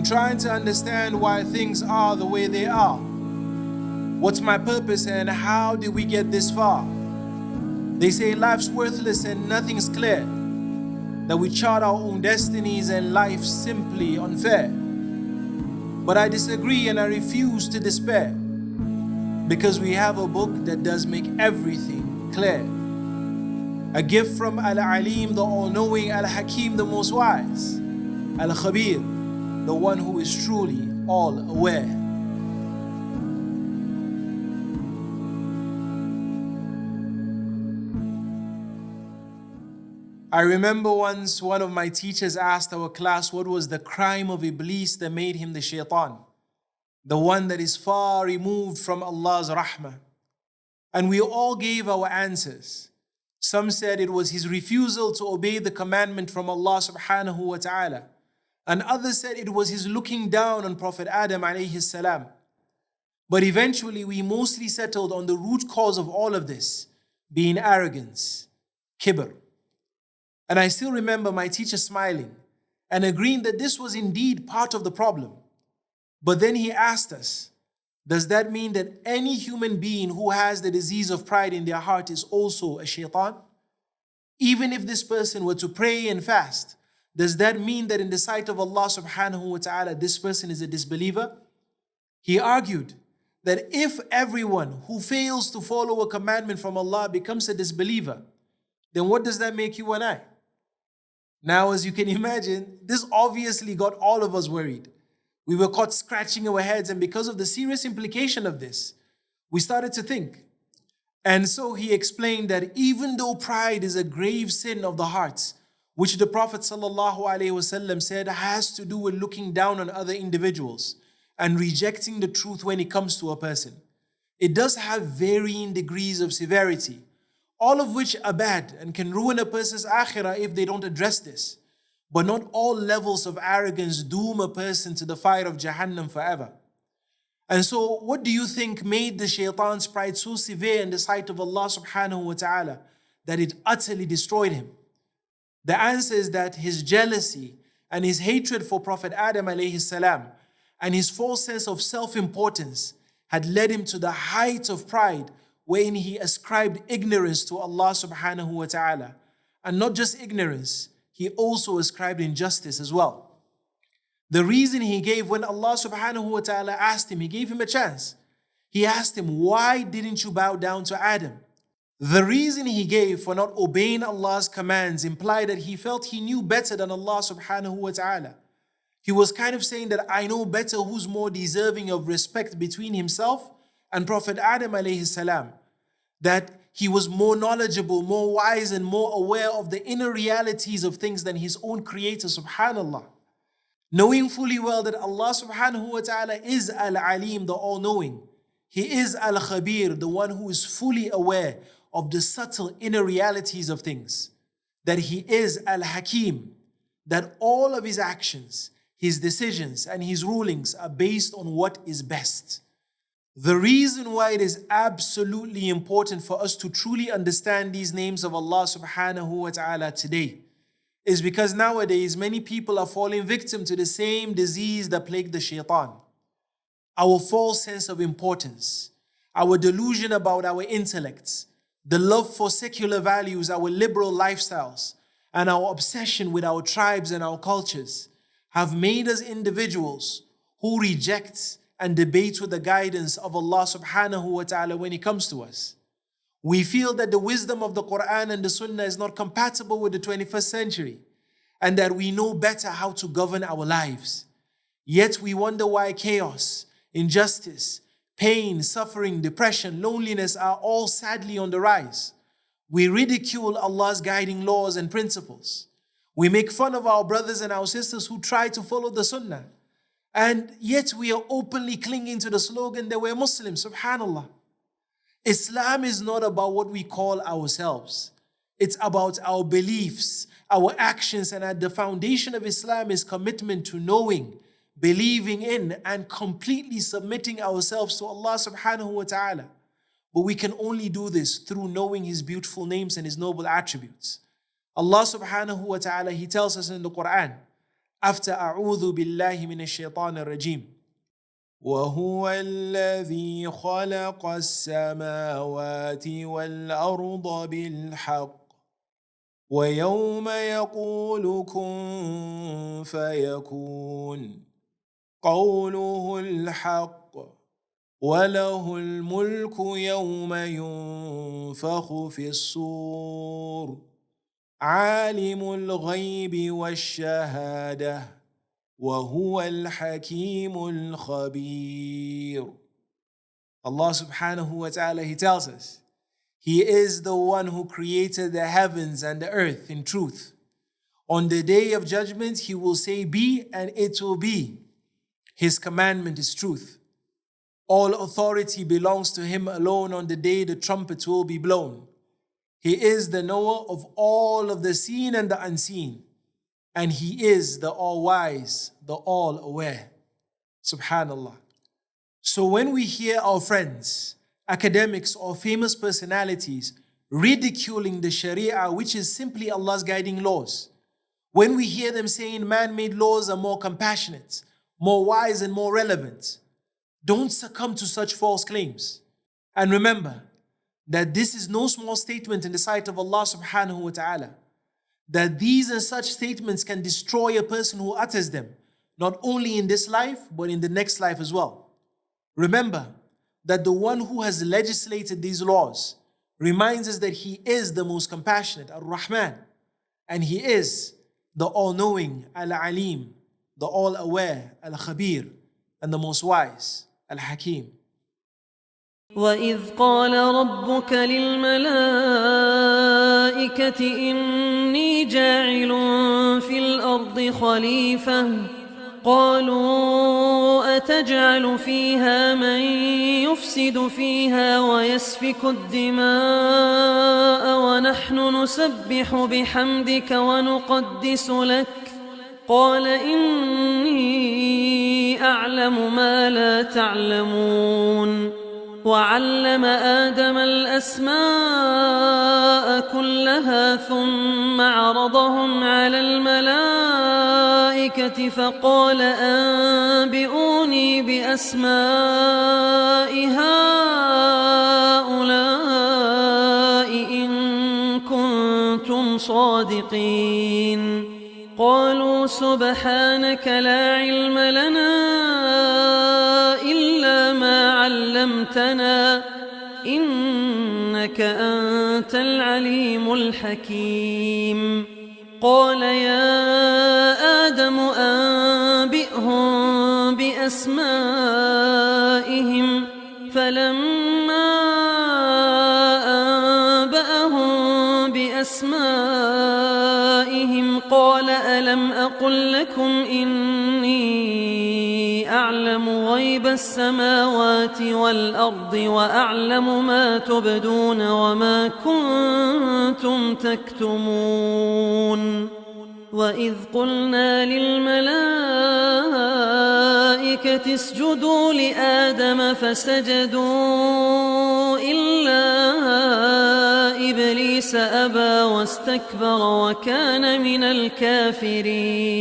I'm trying to understand why things are the way they are. What's my purpose and how did we get this far? They say life's worthless and nothing's clear, that we chart our own destinies and life's simply unfair. But I disagree and I refuse to despair, because we have a book that does make everything clear. A gift from Al-Aleem, the all-knowing, Al-Hakeem, the most wise, Al-Khabeer, the one who is truly all-aware. I remember once one of my teachers asked our class what was the crime of Iblis that made him the shaitan, the one that is far removed from Allah's rahmah. And we all gave our answers. Some said it was his refusal to obey the commandment from Allah subhanahu wa ta'ala. And others said it was his looking down on Prophet Adam alayhi salam. But eventually we mostly settled on the root cause of all of this, being arrogance, kibr. And I still remember my teacher smiling and agreeing that this was indeed part of the problem. But then he asked us, does that mean that any human being who has the disease of pride in their heart is also a shaitan? Even if this person were to pray and fast, does that mean that in the sight of Allah subhanahu wa ta'ala, this person is a disbeliever? He argued that if everyone who fails to follow a commandment from Allah becomes a disbeliever, then what does that make you and I? Now, as you can imagine, this obviously got all of us worried. We were caught scratching our heads, and because of the serious implication of this, we started to think. And so he explained that even though pride is a grave sin of the heart, which the Prophet ﷺ said has to do with looking down on other individuals and rejecting the truth when it comes to a person, it does have varying degrees of severity, all of which are bad and can ruin a person's akhirah if they don't address this. But not all levels of arrogance doom a person to the fire of Jahannam forever. And so what do you think made the shaitan's pride so severe in the sight of Allah subhanahu wa ta'ala that it utterly destroyed him? The answer is that his jealousy and his hatred for Prophet Adam alayhi salam and his false sense of self-importance had led him to the height of pride, wherein he ascribed ignorance to Allah subhanahu wa ta'ala. And not just ignorance, he also ascribed injustice as well. The reason he gave when Allah subhanahu wa ta'ala asked him, he gave him a chance. He asked him, why didn't you bow down to Adam? The reason he gave for not obeying Allah's commands implied that he felt he knew better than Allah subhanahu wa ta'ala. He was kind of saying that I know better who's more deserving of respect between himself and Prophet Adam alayhi salam, that he was more knowledgeable, more wise, and more aware of the inner realities of things than his own creator, subhanallah. Knowing fully well that Allah subhanahu wa ta'ala is Al-Aleem, the all-knowing. He is Al-Khabeer, the one who is fully aware of the subtle inner realities of things. That he is Al-Hakeem, that all of his actions, his decisions, and his rulings are based on what is best. The reason why it is absolutely important for us to truly understand these names of Allah subhanahu wa ta'ala today is because nowadays many people are falling victim to the same disease that plagued the shaitan. Our false sense of importance, our delusion about our intellects, the love for secular values, our liberal lifestyles, and our obsession with our tribes and our cultures have made us individuals who reject and debate with the guidance of Allah subhanahu wa ta'ala when it comes to us. We feel that the wisdom of the Quran and the Sunnah is not compatible with the 21st century and that we know better how to govern our lives. Yet we wonder why chaos, injustice, pain, suffering, depression, loneliness are all sadly on the rise. We ridicule Allah's guiding laws and principles. We make fun of our brothers and our sisters who try to follow the Sunnah. And yet we are openly clinging to the slogan that we're Muslims, subhanallah. Islam is not about what we call ourselves. It's about our beliefs, our actions, and at the foundation of Islam is commitment to knowing, believing in, and completely submitting ourselves to Allah subhanahu wa ta'ala. But we can only do this through knowing His beautiful names and His noble attributes. Allah subhanahu wa ta'ala, He tells us in the Quran, after أعوذ بالله من الشيطان الرجيم. وهو الذي خلق السماوات والأرض بالحق ويوم يقول كن فيكون قوله الحق وله الملك يوم ينفخ في الصور عالم الغيب والشهادة وهو الحكيم الخبير. Allah subhanahu wa ta'ala, He tells us, He is the one who created the heavens and the earth in truth. On the day of judgment, He will say, be, and it will be. His commandment is truth. All authority belongs to Him alone on the day the trumpet will be blown. He is the knower of all of the seen and the unseen. And He is the all-wise, the all-aware. Subhanallah. So when we hear our friends, academics or famous personalities ridiculing the Sharia, which is simply Allah's guiding laws, when we hear them saying man-made laws are more compassionate, more wise and more relevant, don't succumb to such false claims. And remember that this is no small statement in the sight of Allah subhanahu wa ta'ala, that these and such statements can destroy a person who utters them, not only in this life, but in the next life as well. Remember that the one who has legislated these laws reminds us that He is the most compassionate, Ar-Rahman, and He is the all-knowing, Al-Aleem, the all-aware, Al-Khabeer, and the most wise, Al-Hakeem. وَإِذْ قَالَ رَبُّكَ لِلْمَلَائِكَةِ إِنِّي جَاعِلٌ فِي الْأَرْضِ خَلِيفَةً قَالُوا أَتَجْعَلُ فِيهَا مَن يُفْسِدُ فِيهَا وَيَسْفِكُ الدِّمَاءَ وَنَحْنُ نُسَبِّحُ بِحَمْدِكَ وَنُقَدِّسُ لَكَ قَالَ إِنِّي أَعْلَمُ مَا لَا تَعْلَمُونَ وعلم آدم الأسماء كلها ثم عرضهم على الملائكة فقال أنبئوني بأسماء هؤلاء إن كنتم صادقين قالوا سبحانك لا علم لنا إلا ما علمتنا إنك أنت العليم الحكيم قال يا آدم أنبئهم بأسمائهم فلما أنبأهم بأسمائهم قال ألم أقل لكم إني أعلم غيب السماوات والأرض وأعلم ما تبدون وما كنتم تكتمون وإذ قلنا للملائكة اسجدوا لآدم فسجدوا إلا إبليس أبى واستكبر وكان من الكافرين